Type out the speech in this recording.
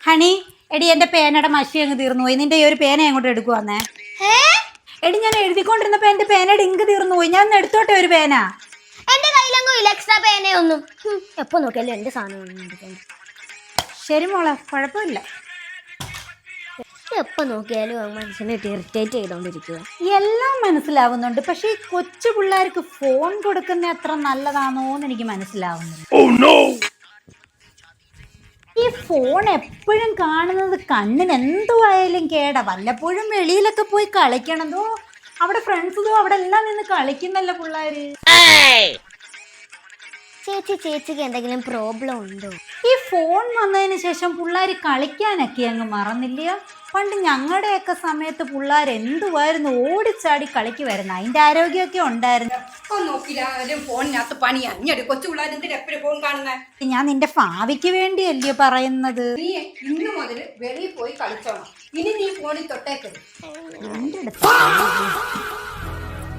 Honey എടി എന്റെ പേനയുടെ മഷി അങ്ങ് തീർന്നു പോയി. നിന്റെ ഈ ഒരു പേന അങ്ങോട്ട് എടുക്കുവന്നേ. എടി ഞാൻ എഴുതിക്കൊണ്ടിരുന്നപ്പോ എന്റെ പേനയുടെ ഇങ്ക് തീർന്നു പോയി. ഞാൻ എടുത്തോട്ടെ ഒരു പേന. എന്റെ കയ്യിലെങ്ങും ഇല്ല എക്സ്ട്രാ പേനയൊന്നും. എപ്പോ നോക്കിയാലും എന്റെ സാധനം. ശരി മോളെ, കുഴപ്പമില്ല. എപ്പോ നോക്കിയാലും മനുഷ്യനെ ഇറിറ്റേറ്റ് ചെയ്തോണ്ടിരിക്കുക. എല്ലാം മനസ്സിലാവുന്നുണ്ട്, പക്ഷെ ഈ കൊച്ചു പിള്ളേർക്ക് ഫോൺ കൊടുക്കുന്ന അത്ര നല്ലതാണോന്ന് എനിക്ക് മനസ്സിലാവുന്നില്ല. ഈ ഫോൺ എപ്പോഴും കാണുന്നത് കണ്ണിന് എന്തുവായാലും കേടാ. വല്ലപ്പോഴും വെളിയിലൊക്കെ പോയി കളിക്കണതോ, അവിടെ ഫ്രണ്ട്സോ അവിടെ എല്ലാം നിന്ന് കളിക്കുന്നല്ലോ പിള്ളേര്. ചേച്ചിക്ക് എന്തെങ്കിലും പ്രോബ്ലം ഉണ്ടോ? ഈ ഫോൺ വന്നതിന് ശേഷം പിള്ളേർ കളിക്കാനൊക്കെ അങ്ങ് മറന്നില്ല. പണ്ട് ഞങ്ങളുടെയൊക്കെ സമയത്ത് പിള്ളേർ എന്തുവായിരുന്നു ഓടിച്ചാടി കളിക്കുമായിരുന്നു. അതിന്റെ ആരോഗ്യമൊക്കെ ഉണ്ടായിരുന്നു. ഫോണിനകത്ത് പണിയാ. കൊച്ചു പിള്ളേർ എന്തിനാ എപ്പോഴും ഫോൺ കാണുന്നത്? ഞാൻ നിന്റെ ഭാവിക്ക് വേണ്ടിയല്ലേ പറയുന്നത്. നീ ഇന്ന് മുതൽ വെളിയിൽ പോയി കളിച്ചോണം. ഇനി നീ ഫോണിൽ തൊട്ടേക്കരുത്. എന്റെ അടുത്ത്